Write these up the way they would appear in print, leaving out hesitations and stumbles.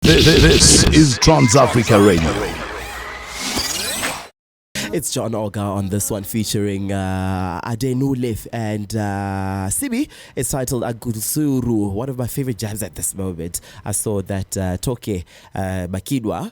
This is Trans Africa Radio. It's John Oga on this one featuring Adenulef and Sibi. It's titled Agusuru, one of my favorite jams at this moment. I saw that Toke Makidwa,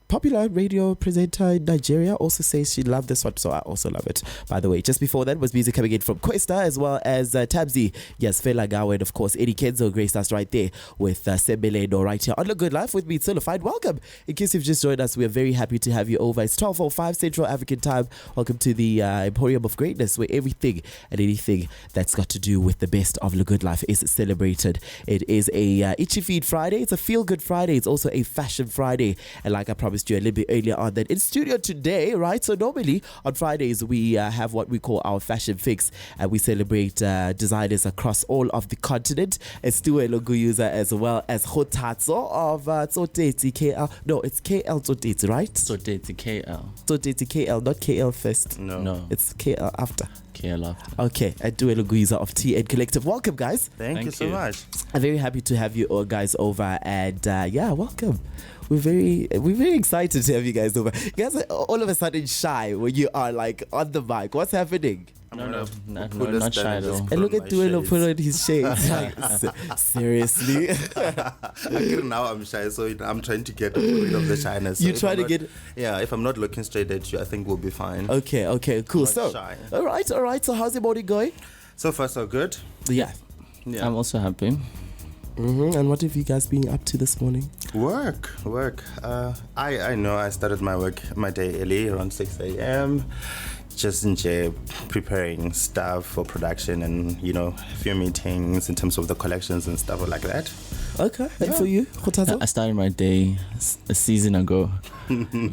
popular radio presenter in Nigeria, also says she loved this one, so I also love it. By the way, just before that was music coming in from Questa as well as Tabzi, yes, Fela Gawa, and of course Eddie Kenzo graced us right there with Sebeleno right here on The Good Life with me, Tsohofied. Welcome. In case you've just joined us, we're very happy to have you over. It's 12:05 Central African Time. Welcome to the Emporium of Greatness, where everything and anything that's got to do with the best of The Good Life is celebrated. It is a Itchy Feed Friday. It's a Feel Good Friday. It's also a Fashion Friday. And like I promised you a little bit earlier on, that in studio today, right? So normally on Fridays we have what we call our fashion fix, and we celebrate designers across all of the continent. It's Tuelo, Nguyuza, as well as Kgothatso of Tsotetsi KL. No, it's KL Tsotetsi, right? Tsotetsi KL. Tsotetsi KL, not KL first. No. It's KL after. KL after. Okay, and Tuelo Nguyuza of T and Collectiv. Welcome, guys. Thank you so much. I'm very happy to have you all guys over, and yeah, welcome. We're very excited to have you guys over. You guys are all of a sudden shy when you are like on the mic. What's happening? No, not shy at all. And look at Tuelo put on his shades. Like, seriously. Now I'm shy, so I'm trying to get rid of the shyness. So you try to get... Yeah, if I'm not looking straight at you, I think we'll be fine. Okay, cool. So, shy. all right. So how's your morning going? So far, so good. Yeah. I'm also happy. And what have you guys been up to this morning? Work. I know I started my day early, around 6 a.m. Just preparing stuff for production and, a few meetings in terms of the collections and stuff like that. Okay. And for you, Kgothatso? I started my day a season ago.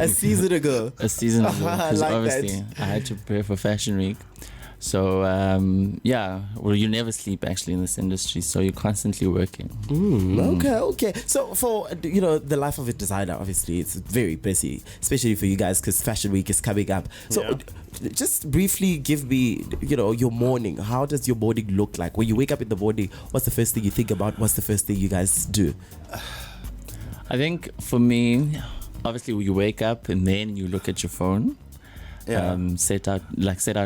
A season ago? Because like obviously that. I had to prepare for Fashion Week. So, you never sleep actually in this industry, so you're constantly working. Okay. So for, the life of a designer, obviously, it's very busy, especially for you guys because Fashion Week is coming up. So just briefly give me, your morning. How does your morning look like? When you wake up in the morning, what's the first thing you think about? What's the first thing you guys do? I think for me, obviously, you wake up and then you look at your phone. Set out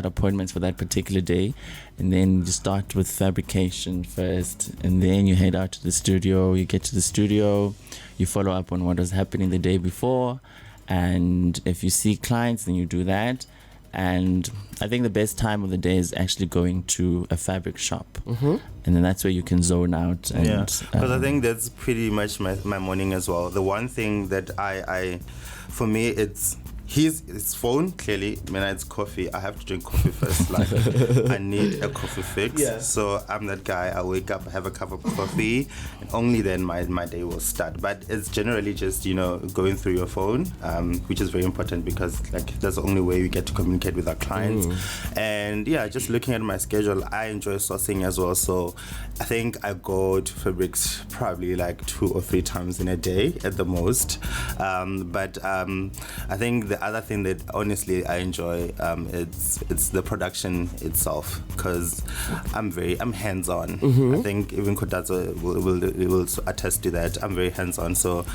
appointments for that particular day, and then you start with fabrication first, and then you head out to the studio. You get to the studio, you follow up on what was happening the day before, and if you see clients, then you do that. And I think the best time of the day is actually going to a fabric shop, and then that's where you can zone out. And, because I think that's pretty much my morning as well. The one thing that for me, it's his phone, clearly. When it's coffee, I have to drink coffee first. Like, I need a coffee fix. Yeah. So I'm that guy. I wake up, have a cup of coffee, and only then my day will start. But it's generally just, going through your phone, which is very important because that's the only way we get to communicate with our clients. And just looking at my schedule, I enjoy sourcing as well. So I think I go to fabrics probably like 2 or 3 times in a day at the most. But I think the other thing that honestly I enjoy, it's the production itself, because I'm hands-on. I think even Kgothatso will attest to that. I'm very hands-on, so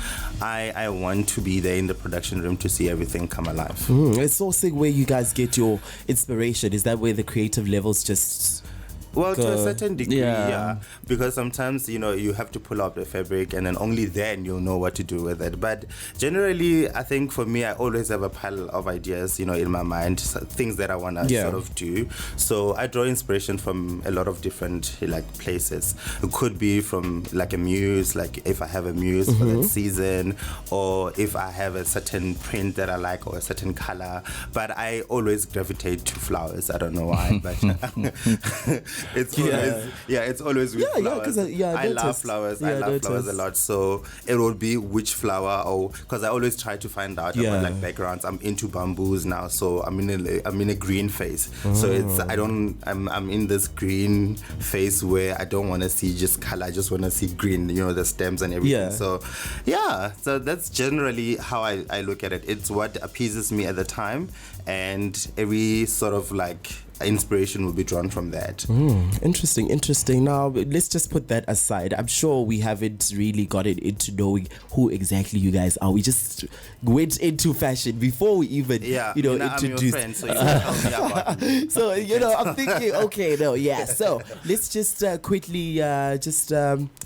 I want to be there in the production room to see everything come alive. It's sourcing where you guys get your inspiration. Is that where the creative levels just... Well, to a certain degree, yeah. Because sometimes, you have to pull out the fabric and then only then you'll know what to do with it. But generally, I think for me, I always have a pile of ideas, in my mind, things that I want to sort of do. So I draw inspiration from a lot of different, places. It could be from, a muse, if I have a muse for that season, or if I have a certain print that I like or a certain color. But I always gravitate to flowers. I don't know why, but... It's always with flowers. I love flowers. I love flowers a lot. So it will be which flower, or because I always try to find out about backgrounds. I'm into bamboos now, so I'm in a green phase. So I'm in this green phase where I don't want to see just color. I just want to see green. The stems and everything. So so that's generally how I look at it. It's what appeases me at the time, and every sort of inspiration will be drawn from that. Interesting. Now, let's just put that aside. I'm sure we haven't really gotten into knowing who exactly you guys are. We just went into fashion before we even, introduced. I'm your friend, so you can tell me about me. So, I'm thinking, So let's just quickly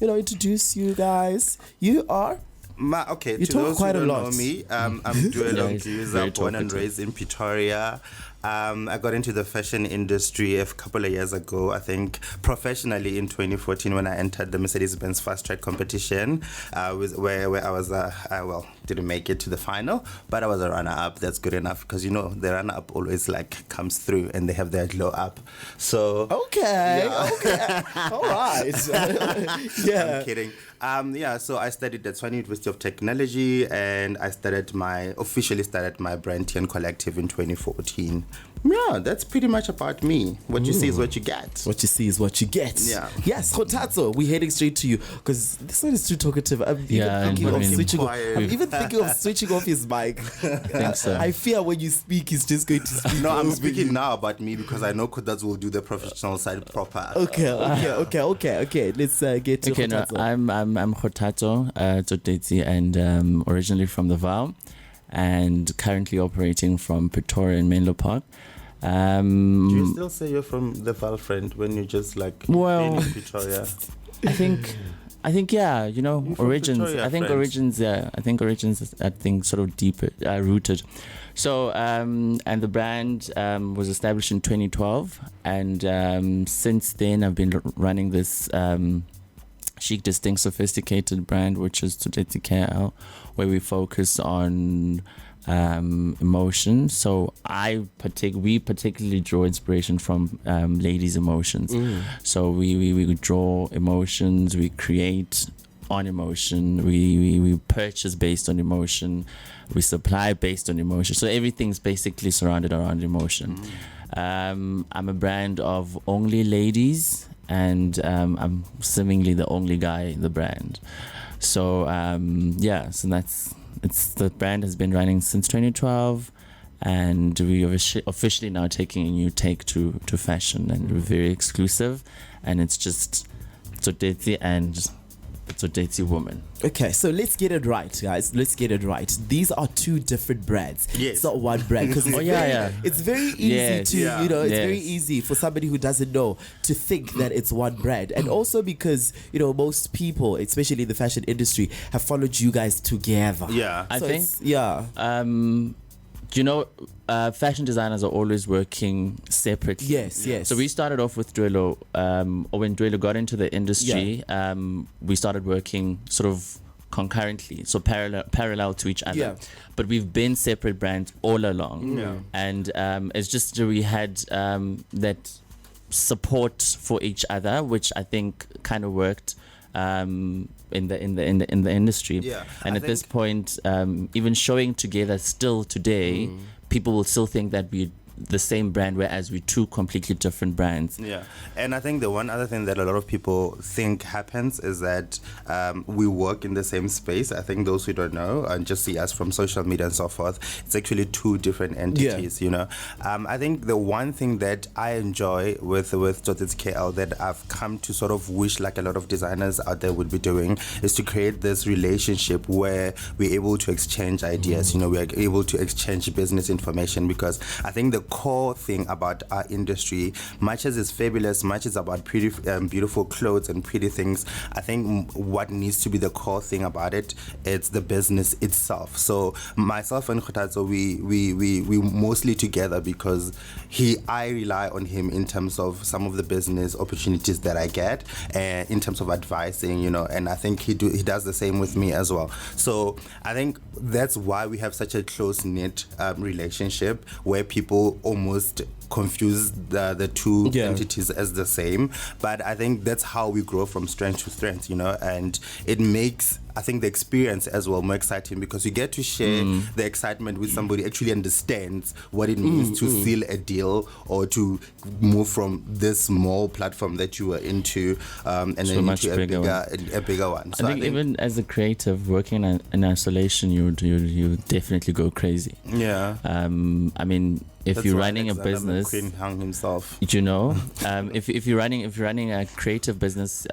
introduce you guys. You are? You talk those quite who a don't lot. know me, I'm Tuelo, Very born and talkative. raised in Pretoria. I got into the fashion industry a couple of years ago, I think professionally in 2014 when I entered the Mercedes-Benz Fast Track competition, where I was, didn't make it to the final, but I was a runner-up. That's good enough because, the runner-up always comes through and they have their glow up. So... Okay. All right. Yeah. I'm kidding. So I studied at Tshwane University of Technology and I officially started my brand here in Collectiv in 2014. Yeah, that's pretty much about me. What you see is what you get. What you see is what you get. Yeah. Yes, Kgothatso, we're heading straight to you because this one is too talkative. I'm even thinking of switching off his mic. I think so. I fear when you speak, he's just going to speak. No, I'm over speaking you. now about me because I know Kgothatso will do the professional side proper. Okay. Let's get to Kgothatso. I'm Kgothatso, Tsotetsi, and originally from the Val, and currently operating from Pretoria in Menlo Park. Do you still say you're from the Val friend when you just in Pretoria? I think yeah, origins. Pretoria, I think friends. origins. Yeah, I think origins. Sort of deeper rooted. So and the brand was established in 2012, and since then I've been running this chic, distinct, sophisticated brand, which is Tsotetsi KL, where we focus on emotion. So we particularly draw inspiration from ladies' emotions. So we draw emotions, we create on emotion, we purchase based on emotion, we supply based on emotion. So everything's basically surrounded around emotion. I'm a brand of only ladies, and I'm seemingly the only guy in the brand. So the brand has been running since 2012, and we are officially now taking a new take to fashion, and we're very exclusive, and it's just Tsotetsi and Tsotetsi woman. Okay, so let's get it right, guys. Let's get it right. These are two different brands. Yes. It's not one brand. Because it's very easy it's very easy for somebody who doesn't know to think that it's one brand. And also because, most people, especially in the fashion industry, have followed you guys together. Yeah. I think fashion designers are always working separately. Yes. So we started off with Tuelo, or when Tuelo got into the industry, we started working sort of concurrently, so parallel to each other. Yeah. But we've been separate brands all along. Yeah. And it's just we had that support for each other, which I think kind of worked in the industry. Yeah, and I at this think- point, even showing together still today, people will still think that we're the same brand, whereas we're two completely different brands. Yeah, and I think the one other thing that a lot of people think happens is that we work in the same space. I think those who don't know and just see us from social media and so forth, it's actually two different entities, I think the one thing that I enjoy with Tsotetsi KL that I've come to sort of wish like a lot of designers out there would be doing is to create this relationship where we're able to exchange ideas, we are able to exchange business information, because I think the core thing about our industry, much as it's fabulous, much as about pretty beautiful clothes and pretty things, I think what needs to be the core thing about it, it's the business itself. So myself and Kgothatso, we mostly together because I rely on him in terms of some of the business opportunities that I get, and in terms of advising, and I think he does the same with me as well. So I think that's why we have such a close-knit relationship where people almost confuse the two entities as the same, but I think that's how we grow from strength to strength, and it makes, I think, the experience as well more exciting, because you get to share the excitement with somebody who actually understands what it means to seal a deal or to move from this small platform that you were into and then into a bigger one. So I think even as a creative working in isolation, you definitely go crazy. Yeah. I mean, if That's you're why running a next time I'm a business, Queen hung himself. you know, if you're running a creative business,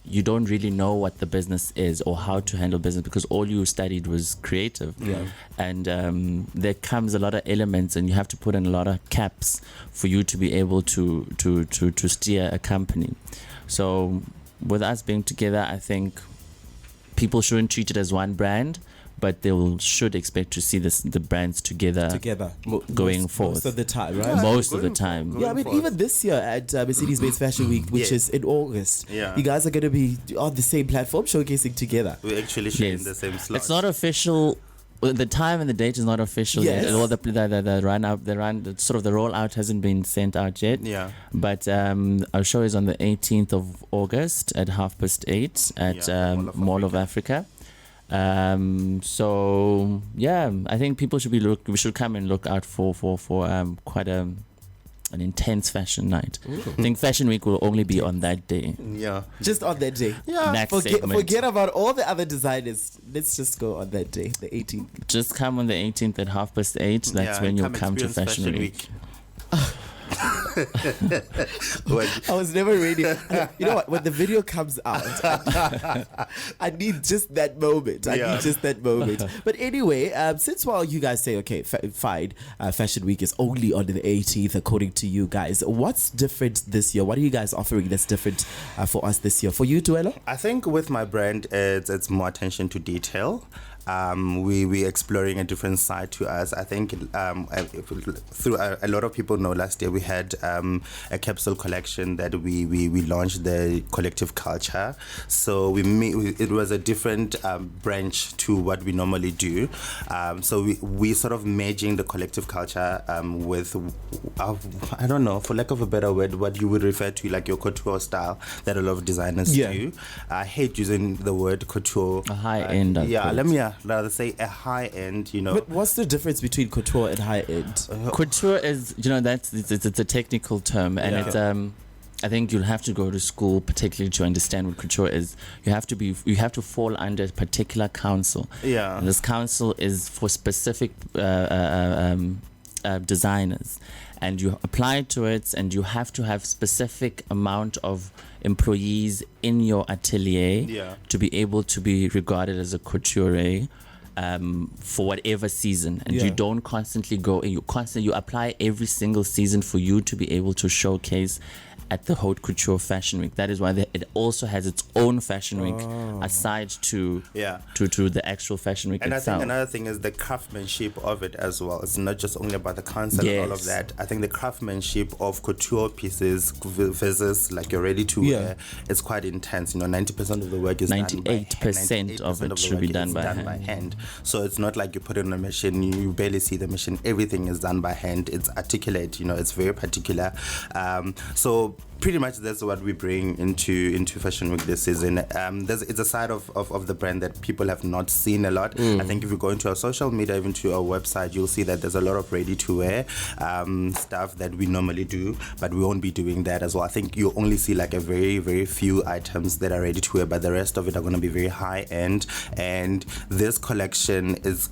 you don't really know what the business is or how to handle business, because all you studied was creative. Yeah. And there comes a lot of elements, and you have to put in a lot of caps for you to be able to steer a company. So with us being together, I think people shouldn't treat it as one brand, but they should expect to see the brands together going forth. Most of the time, right? Yeah, Most of the time. Yeah, I mean, even this year at Mercedes-Benz Fashion Week, which is in August, you guys are going to be on the same platform showcasing together. We're actually sharing the same slot. It's not official. The time and the date is not official yet. Well, the rollout hasn't been sent out yet. Yeah. But our show is on the 18th of August at 8:30 at Mall of Africa. So yeah, I think people we should come and look out for quite an intense fashion night. Ooh. I think Fashion Week will only be on that day. Yeah. Just on that day. Yeah. Forget about all the other designers. Let's just go on that day, the 18th. Just come on the 18th at 8:30. That's when you'll come to Fashion Week. I was never ready. You know what? When the video comes out, I need just that moment. But anyway, since while you guys say, okay, fine, Fashion Week is only on the 18th, according to you guys, what's different this year? What are you guys offering that's different for us this year? For you, Tuelo? I think with my brand, it's more attention to detail. We're exploring a different side to us. I think through a lot of people know last year we had a capsule collection that we launched, the Collectiv culture. So it was a different branch to what we normally do. So we sort of merging the Collectiv culture with I don't know, for lack of a better word, what you would refer to like your couture style that a lot of designers do. I hate using the word couture. A high end. Let me rather say a high end, you know. But what's the difference between couture and high end? Couture is, you know, it's a technical term, and it's I think you'll have to go to school particularly to understand what couture is. You have to fall under a particular council. Yeah. And this council is for specific designers, and you apply to it, and you have to have specific amount of employees in your atelier to be able to be regarded as a couturier for whatever season. And you don't constantly go, you apply every single season for you to be able to showcase at the Haute Couture Fashion Week. That is why it also has its own Fashion Week aside to the actual Fashion Week and itself. I think another thing is the craftsmanship of it as well. It's not just only about the concept and all of that. I think the craftsmanship of couture pieces versus like your ready to wear is quite intense. You know, 90% of the work is 98% of it should be done by hand. So it's not like you put it on a machine, you barely see the machine. Everything is done by hand. It's articulate, you know, it's very particular. So pretty much that's what we bring into Fashion Week this season. It's a side of the brand that people have not seen a lot. I think if you go into our social media, even to our website, you'll see that there's a lot of ready-to-wear stuff that we normally do, but we won't be doing that as well. I think you'll only see like a very, very few items that are ready-to-wear, but the rest of it are going to be very high-end. And this collection is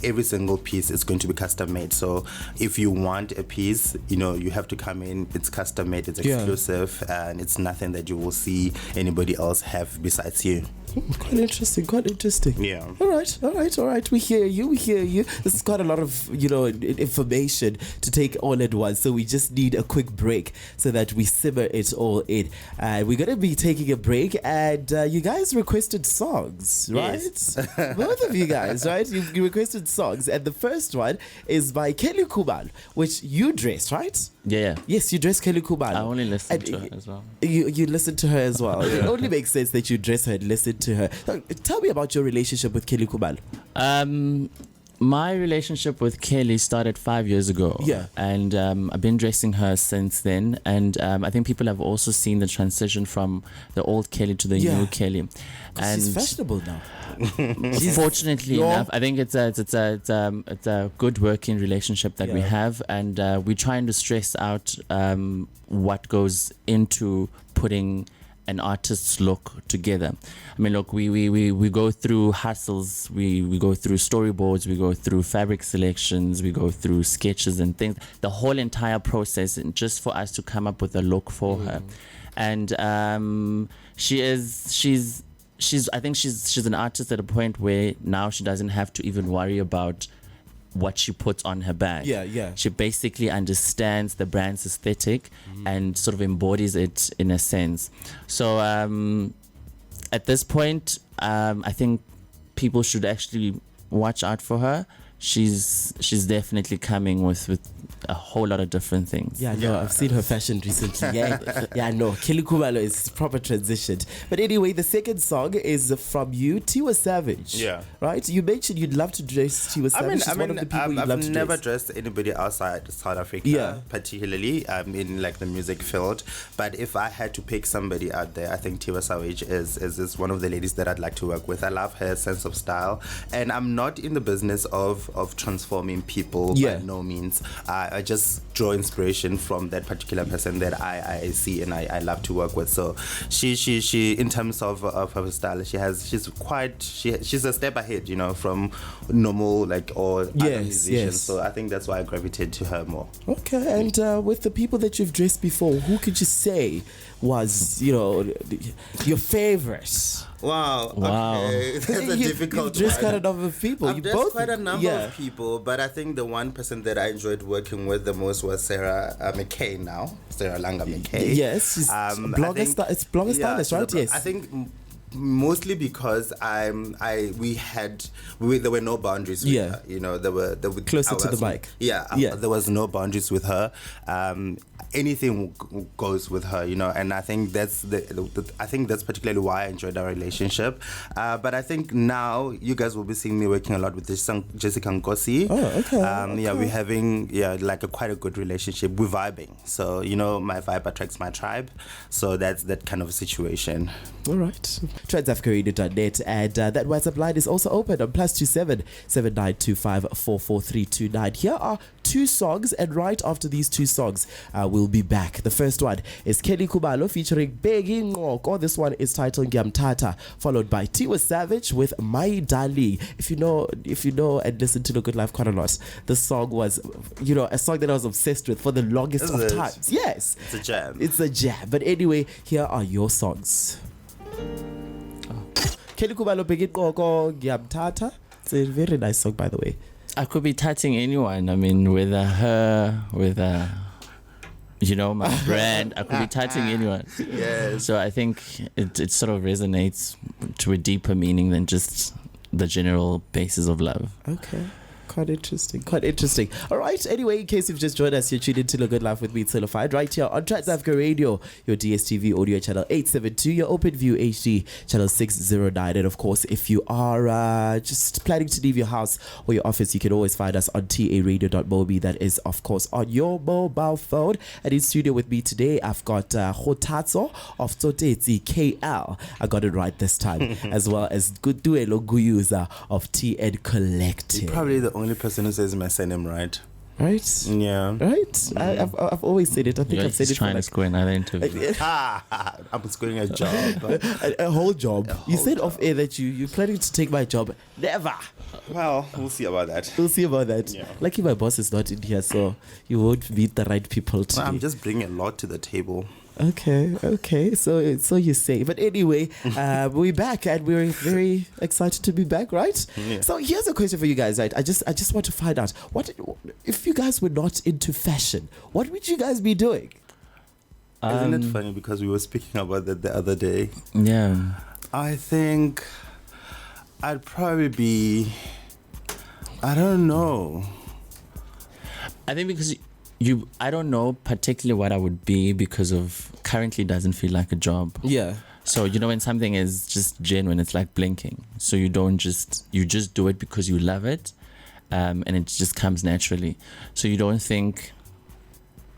every single piece is going to be custom made. So if you want a piece, you know, you have to come in. It's custom made. It's exclusive, and it's nothing that you will see anybody else have besides you. Quite interesting. Yeah. All right. We hear you. This is quite a lot of, you know, information to take all at once. So we just need a quick break so that we simmer it all in. We're going to be taking a break, and you guys requested songs, right? Yes. Both of you guys, right? You requested songs, and the first one is by Kelly Khumalo, which you dressed, right? Yeah. Yes, you dressed Kelly Khumalo. I only listened to her as well. You listened to her as well. It only makes sense that you dress her and listen to her. Tell me about your relationship with Kelly Khumalo. My relationship with Kelly started 5 years ago. Yeah. And I've been dressing her since then. And I think people have also seen the transition from the old Kelly to the new Kelly. And she's fashionable now. Fortunately enough, I think it's a good working relationship that we have, and we're trying to stress out what goes into putting an artist's look together. I mean, look, we go through hustles, we go through storyboards, we go through fabric selections, we go through sketches and things, the whole entire process, and just for us to come up with a look for her. And she's I think she's an artist at a point where now she doesn't have to even worry about what she puts on her bag. Yeah. She basically understands the brand's aesthetic and sort of embodies it in a sense. So at this point, I think people should actually watch out for her. She's definitely coming with a whole lot of different things. Yeah, no, I've seen her fashion recently. Yeah, no, Kelly Khumalo is proper transitioned. But anyway, the second song is from you, Tiwa Savage. Yeah. Right? You mentioned you'd love to dress Tiwa Savage. She's one of the people you'd love to I've never dress. dressed anybody outside South Africa, particularly in like the music field. But if I had to pick somebody out there, I think Tiwa Savage is one of the ladies that I'd like to work with. I love her sense of style, and I'm not in the business of transforming people by no means. I just draw inspiration from that particular person that I see and I love to work with. So she in terms of her style, she's a step ahead, you know, from normal or other musicians. So I think that's why I gravitated to her more. Okay, and with the people that you've dressed before, who could you say was, your favorite? Wow. Okay. That's a difficult You've dressed one. quite a number of people. I've dressed quite a number of people, but I think the one person that I enjoyed working with the most was Sarah McKay now. Sarah Langa McKay. Yes, she's it's blogger stylist, right? Yes. I think mostly because there were no boundaries with her. You know, there were closer to the mic. There was no boundaries with her. Anything goes with her, you know, and I think that's particularly why I enjoyed our relationship. But I think now you guys will be seeing me working a lot with Jessica Nkosi. Oh, okay. Yeah, we're having quite a good relationship. We're vibing, so you know, my vibe attracts my tribe. So that's that kind of a situation. All right. TransAfricaRadio.net, and that WhatsApp line is also open on +27 7925 44329. Here are two songs, and right after these two songs, we'll be back. The first one is Kelly Khumalo featuring Begi Ngoko. This one is titled Gyamtata, followed by Tiwa Savage with My Darling. If you know and listen to The Good Life quite a lot, the song was, a song that I was obsessed with for the longest of times. Yes. It's a jam. But anyway, here are your songs. Kelly Khumalo Begi Ngoko Gyamtata. It's a very nice song, by the way. I could be touching anyone. I mean, whether her, whether, my brand, I could be touching anyone. Yes. So I think it sort of resonates to a deeper meaning than just the general basis of love. Okay. Quite interesting. All right. Anyway, in case you've just joined us, you're tuned into The Good Life with me, Tsohofied, right here on TransAfrica Radio, your DSTV audio channel 872, your OpenView HD channel 609. And of course, if you are just planning to leave your house or your office, you can always find us on taradio.mobi. That is, of course, on your mobile phone. And in studio with me today, I've got Kgothatso of Tsotetsi, KL. I got it right this time. As well as Tuelo Nguyuza of Collectiv. You're probably the only person who says my surname right. Right? Yeah. Right? I've always said it. I think I've said it trying to score another interview. I'm scoring a job. a whole job. You said off air that you're planning to take my job. Never. Well, we'll see about that. Yeah. Lucky my boss is not in here, so you won't meet the right people today. I'm just bringing a lot to the table. Okay. So you say. But anyway, we're back and we're very excited to be back, right? Yeah. So here's a question for you guys, right? I just want to find out, what if you guys were not into fashion, what would you guys be doing? Isn't it funny, because we were speaking about that the other day? Yeah. I think I'd probably be, I don't know. I think because I don't know particularly what I would be, because of currently doesn't feel like a job. Yeah. So, when something is just genuine, it's like blinking. So you just do it because you love it, and it just comes naturally. So you don't think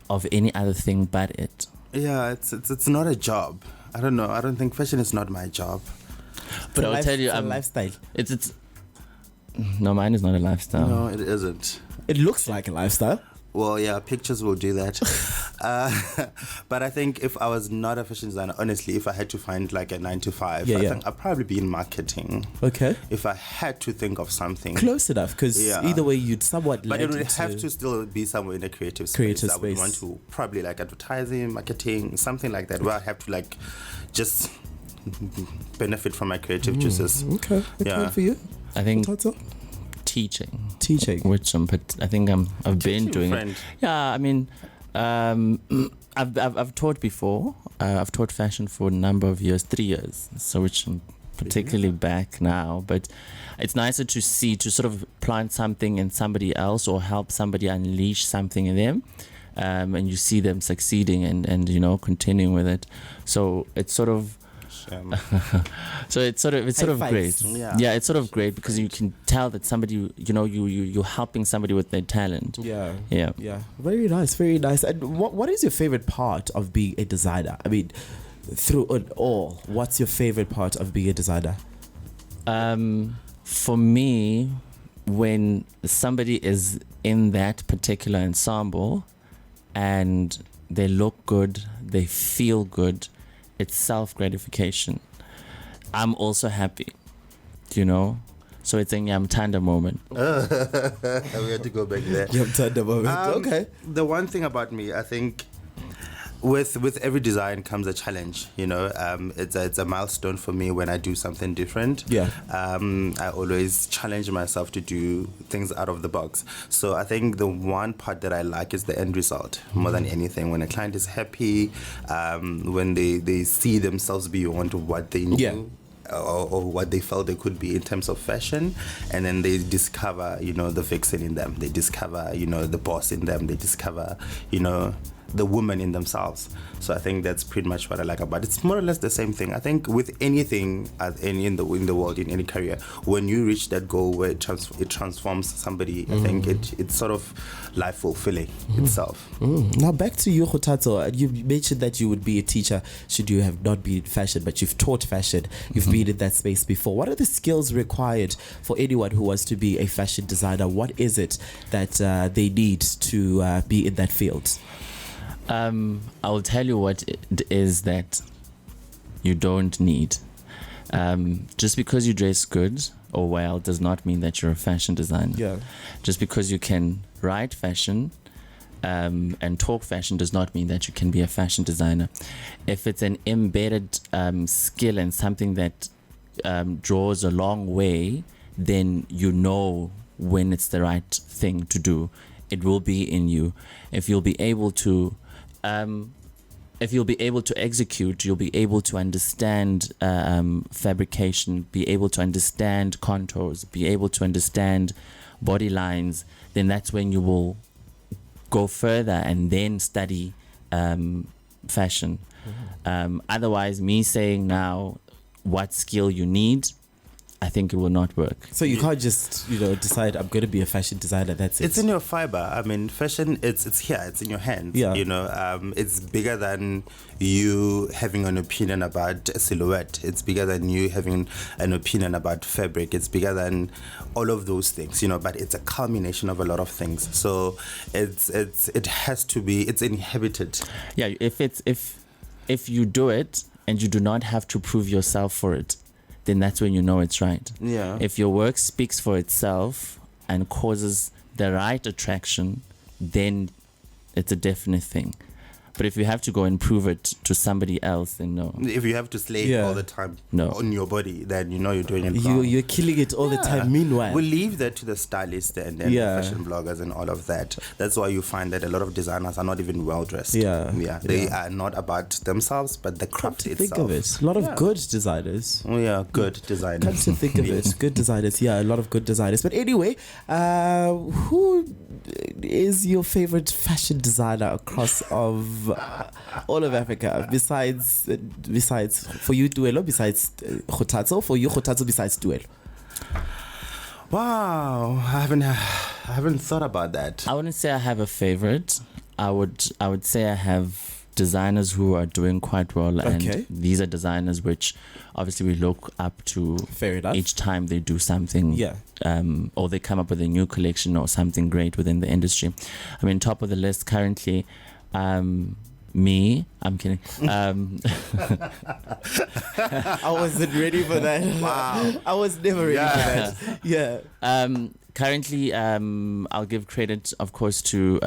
of any other thing but it. Yeah, it's not a job. I don't know. I don't think fashion is not my job. But I'll tell you, it's a lifestyle. It's no, mine is not a lifestyle. No, it isn't. It looks like a lifestyle. Well, yeah, pictures will do that. But I think if I was not a fashion designer, honestly, if I had to find like a 9 to 5, I think I'd probably be in marketing. Okay. If I had to think of something. Close enough, because either way you'd somewhat But it would have to still be somewhere in a creative space. I would want to probably like advertising, marketing, something like that, where I have to like just benefit from my creative juices. Okay. For you? I think Kgothatso? teaching, which I've been doing it. Yeah, I mean, I've taught before. I've taught fashion for a number of years, 3 years. So which I'm particularly back now, but it's nicer to sort of plant something in somebody else or help somebody unleash something in them, and you see them succeeding and continuing with it. So it's sort of. It's sort of great. Yeah, it's sort of great because you can tell that somebody, you're helping somebody with their talent. Yeah. Very nice. And what is your favorite part of being a designer? I mean, through it all, what's your favorite part of being a designer? For me, when somebody is in that particular ensemble and they look good, they feel good, it's self-gratification. I'm also happy, so it's a Nyamtanda moment. We have to go back there. Nyamtanda moment. Okay. The one thing about me, I think with every design comes a challenge. It's a milestone for me when I do something different. I always challenge myself to do things out of the box. So I think the one part that I like is the end result more than anything. When a client is happy, when they see themselves beyond what they knew. Or what they felt they could be in terms of fashion, and then they discover, the vixen in them. They discover, the boss in them. They discover, the woman in themselves. So I think that's pretty much what I like about it. It's more or less the same thing. I think with anything in the world, in any career, when you reach that goal where it transforms somebody, I think it's sort of life fulfilling itself. Now back to you, Kgothatso. You mentioned that you would be a teacher should you have not been in fashion, but you've taught fashion. You've been in that space before. What are the skills required for anyone who wants to be a fashion designer? What is it that they need to be in that field? I will tell you what it is that you don't need. Just because you dress good or well does not mean that you're a fashion designer. Just because you can write fashion and talk fashion does not mean that you can be a fashion designer. If it's an embedded skill and something that draws a long way, then when it's the right thing to do. It will be in you. If you'll be able to execute, you'll be able to understand fabrication, be able to understand contours, be able to understand body lines, then that's when you will go further and then study fashion. Otherwise, me saying now what skill you need, I think it will not work. So you can't just, decide I'm going to be a fashion designer. That's it. It's in your fiber. I mean, fashion, it's here. It's in your hands. It's bigger than you having an opinion about a silhouette. It's bigger than you having an opinion about fabric. It's bigger than all of those things, but it's a culmination of a lot of things. So it has to be, it's inhabited. Yeah, if you do it and you do not have to prove yourself for it, then that's when you know it's right. If your work speaks for itself and causes the right attraction, then it's a definite thing. But if you have to go and prove it to somebody else, then no. If you have to slay all the time on your body, then you're doing it wrong. You're killing it all the time. Meanwhile, we'll leave that to the stylists and fashion bloggers and all of that. That's why you find that a lot of designers are not even well dressed. They are not about themselves, but the craft itself. Think of it. A lot of good designers. Good designers. Come to think of it, good designers. Yeah, a lot of good designers. But anyway, who is your favorite fashion designer across of all of Africa, besides for you Tuelo, besides Kgothatso, for you Kgothatso, besides Tuelo? Wow, I haven't thought about that. I wouldn't say I have a favorite. I would say I have designers who are doing quite well, Okay. and these are designers which obviously we look up to. Fair enough. Each time they do something, Yeah. or they come up with a new collection or something great within the industry. I mean, top of the list currently, me. I'm kidding. I wasn't ready for that. Wow. I was never ready for that. Yeah. Currently, I'll give credit, of course, to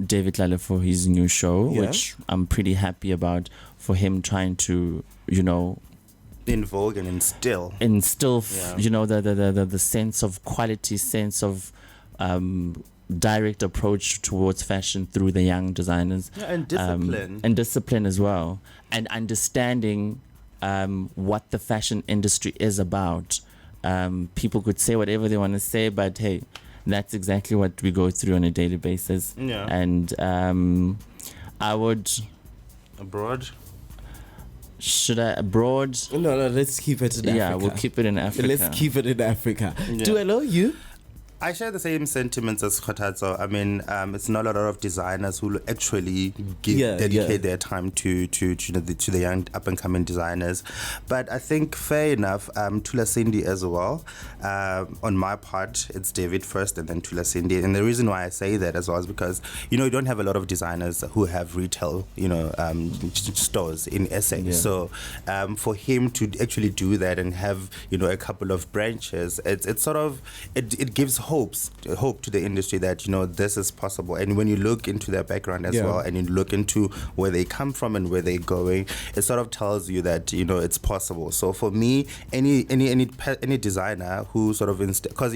David Lale for his new show, Yeah. which I'm pretty happy about, for him trying to, In vogue and instill. instill, the sense of quality, sense of direct approach towards fashion through the young designers. Yeah, and discipline. And discipline as well. And understanding what the fashion industry is about. People could say whatever they want to say, but hey, that's exactly what we go through on a daily basis. Yeah. And I would... Abroad? Should I abroad? No, let's keep it in Africa. Yeah, we'll keep it in Africa. Let's keep it in Africa. Yeah. Tuelo, you? I share the same sentiments as Kgothatso. I mean, it's not a lot of designers who actually dedicate their time to the young up and coming designers. But I think fair enough, Tula Cindy as well. On my part, it's David first and then Tula Cindy. And the reason why I say that as well is because you don't have a lot of designers who have retail stores in SA. Yeah. So for him to actually do that and have a couple of branches, it's sort of it gives hope to the industry that this is possible. And when you look into their background as well, and you look into where they come from and where they're going, it sort of tells you that it's possible. So for me, any designer who sort of because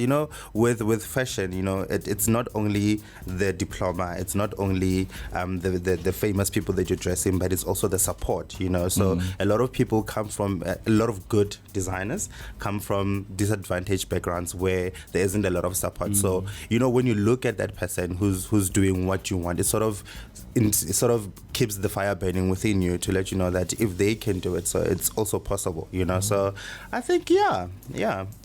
with fashion, it's not only the diploma, it's not only the famous people that you're dressing, but it's also the support. So a lot of people come from a lot of good designers come from disadvantaged backgrounds where there isn't a lot of support. So when you look at that person who's doing what you want, it sort of keeps the fire burning within you to let you know that if they can do it, so it's also possible. So I think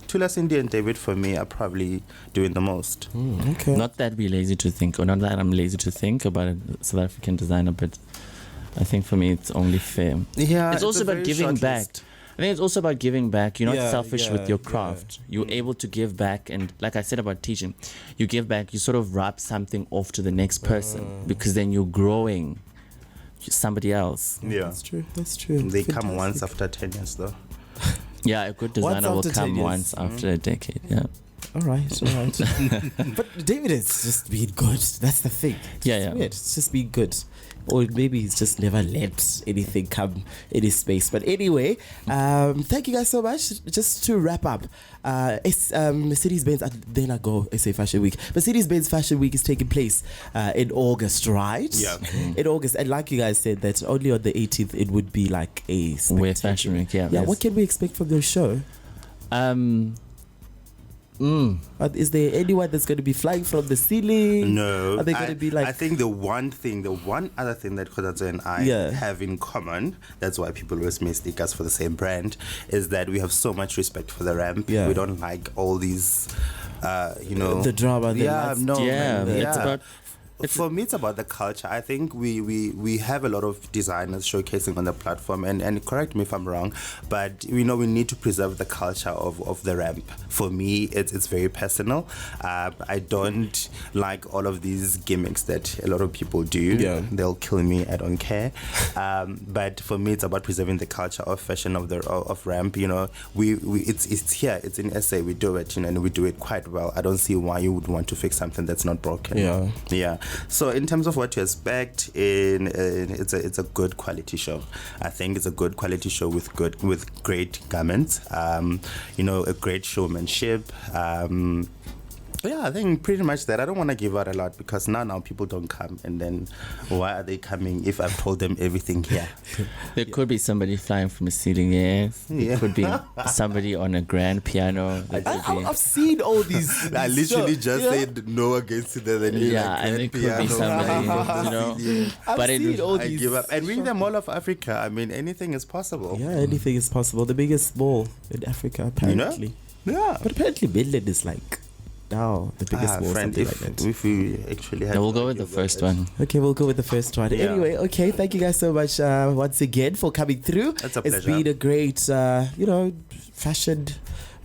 Tula Cindy and David for me are probably doing the most. Okay. Not that we're lazy to think, or not that I'm lazy to think about a South African designer, but I think for me it's only fair. Yeah, it's also about giving back. List. I think it's also about giving back. You're not Yeah, selfish yeah, with your yeah. craft. You're able to give back, and like I said about teaching, you give back. You sort of rub something off to the next person because then you're growing somebody else. Yeah, That's true. That's true. they come Fantastic. once after 10 years though. Yeah, a good designer will after 10 come years. once after a decade. Yeah. All right. But David has just been good. That's the thing. Yeah, It's yeah. weird. It's just been good. Or maybe he's just never let anything come in his space. But anyway, thank you guys so much. Just to wrap up, it's Mercedes-Benz, then I go SA Fashion Week. Mercedes-Benz Fashion Week is taking place in August, right? Yeah. In August. And like you guys said, that only on the 18th, it would be like a Wear Fashion Week, yeah. Yeah, yes. what can we expect from the show? Is there anyone that's going to be flying from the ceiling? No. Are they going to be like... I think the one other thing that Kgothatso and I have in common, that's why people always mistake us for the same brand, is that we have so much respect for the ramp. Yeah. We don't like all these, the drama. Yeah, no. Yeah, man, it's about... For me, it's about the culture. I think we have a lot of designers showcasing on the platform, and correct me if I'm wrong, but we need to preserve the culture of the ramp. For me, it's very personal. I don't like all of these gimmicks that a lot of people do. Yeah. They'll kill me. I don't care. But for me, it's about preserving the culture of fashion of ramp. It's here. It's in SA. We do it, and we do it quite well. I don't see why you would want to fix something that's not broken. Yeah. So in terms of what to expect, it's a good quality show. I think it's a good quality show with great garments. A great showmanship. Yeah, I think pretty much that. I don't want to give out a lot because now people don't come, and then why are they coming if I've told them everything here? There could be somebody flying from the ceiling, yes. There could be somebody on a grand piano. I've seen all these. I literally just said no against it, then you and it could be somebody, I've but seen all I these. give up. And we're the Mall of Africa. I mean, anything is possible. Yeah, anything is possible. The biggest mall in Africa, apparently. Yeah. But apparently, Midland is like now? The biggest war, friend, something like that. if we actually had... No, we'll go with the first one. Okay, we'll go with the first one. Yeah. Anyway, okay, thank you guys so much once again for coming through. It's a pleasure. It's been a great, fashion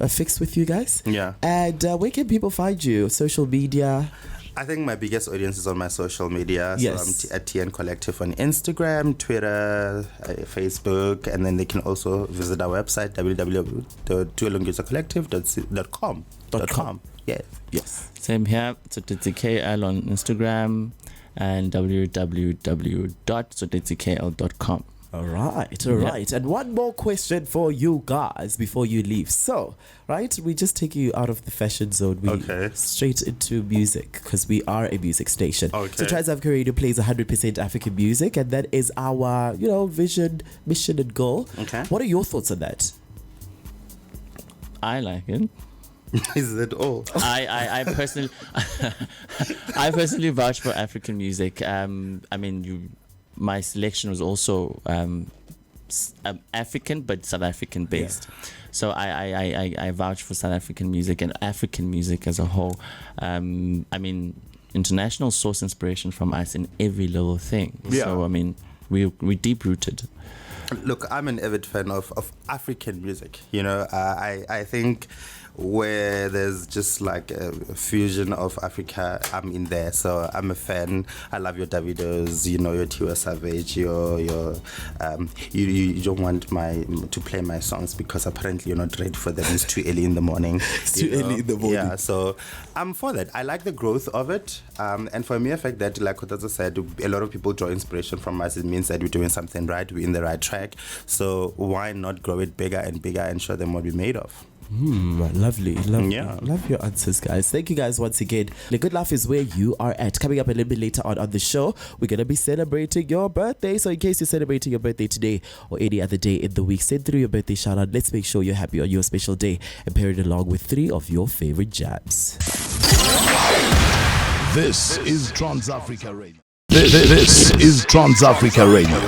fix with you guys. Yeah. And where can people find you? Social media? I think my biggest audience is on my social media. Yes. So I'm at TN Collectiv on Instagram, Twitter, Facebook, and then they can also visit our website, www.tuelonguzacollectiv.com. Yeah. Yes. Same here. Tsotetsi KL on Instagram and www.tsotetsikl.com. All right. And one more question for you guys before you leave. So, right, we just take you out of the fashion zone. We straight into music because we are a music station. Okay. So Transafrica Radio plays 100% African music, and that is our, vision, mission, and goal. Okay. What are your thoughts on that? I like it. Is that all? I personally, I personally vouch for African music. My selection was also African, but South African based. Yeah. So I vouch for South African music and African music as a whole. International source inspiration from us in every little thing. Yeah. So we're deep rooted. Look, I'm an avid fan of African music. I think where there's just like a fusion of Africa, I'm in there. So I'm a fan. I love your Davidos, your Tiwa Savage, you don't want to play my songs because apparently you're not ready for them. It's too early in the morning. It's too early in the morning. Yeah, so I'm for that. I like the growth of it. And for me, the fact that, like Kgothatso said, a lot of people draw inspiration from us. It means that we're doing something right. We're in the right track. So why not grow it bigger and bigger and show them what we're made of? Lovely. Yeah. Love your answers, guys. Thank you guys once again. The Good Life is where you are at. Coming up a little bit later on the show, we're going to be celebrating your birthday. So in case you're celebrating your birthday today or any other day in the week, send through your birthday shout out. Let's make sure you're happy on your special day and pair it along with 3 of your favorite jams. This is Transafrica Radio. This is Transafrica Radio.